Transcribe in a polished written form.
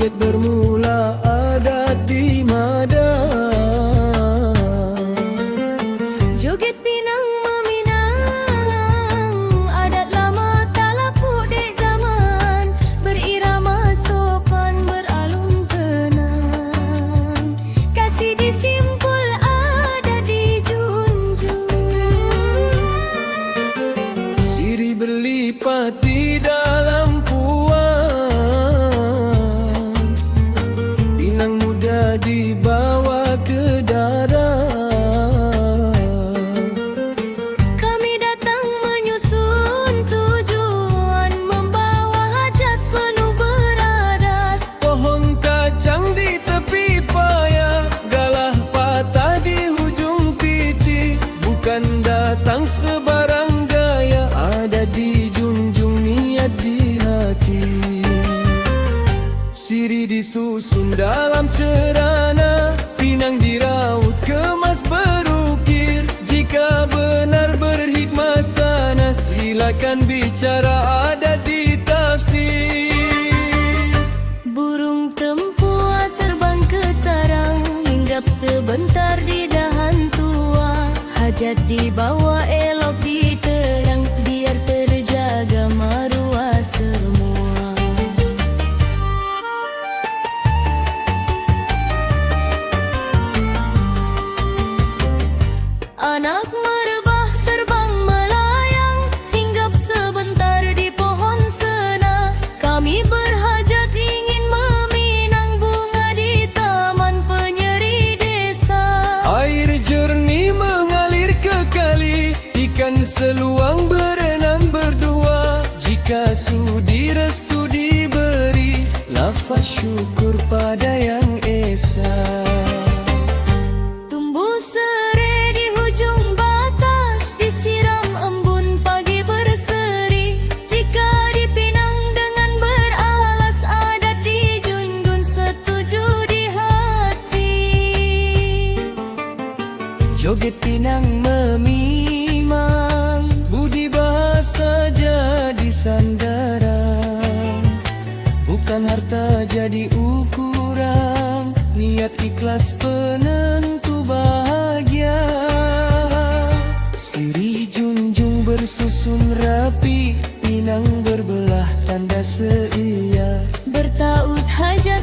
joget bermula adat di Madang. Joget Pinang meminang, adat lama tak lapuk dek zaman. Berirama sopan, beralun tenang. Kasih disimpul, adat dijunjung. Sirih berlipat di dalam puan, Pinang muda dibawa ke darat. Kami datang menyusun tujuan, membawa hajat penuh beradat. Pohon kacang di tepi paya, galah patah di hujung titik. Bukan datang sebarang gaya, ada dijunjung niat di hati. Sirih disusun dalam cerana, Pinang diraut kemas berukir. Jika benar berhikmah sana, silakan bicara adat ditafsir. Burung tempua terbang ke sarang, hinggap sebentar di dahan tua. Hajat dibawa elok diterang, biar terjaga maruah semua. Anak merebah terbang melayang, hinggap sebentar di pohon sena. Kami berhajat ingin meminang bunga di taman penyeri desa. Air jernih mengalir ke kali, ikan seluang berenang berdua. Jika sudi restu diberi, lafaz syukur pada Yang Esa. Tumbuh serai di hujung batas, disiram embun pagi berseri. Jika dipinang dengan beralas, adat dijunjung setuju di hati. Joget Pinang memimang, budi bahasa jadi sandaran. Bukan harta jadi ukuran, niat ikhlas penentu bahagia. Sirih junjung bersusun rapi, Pinang berbelah tanda seia. Bertaut hajat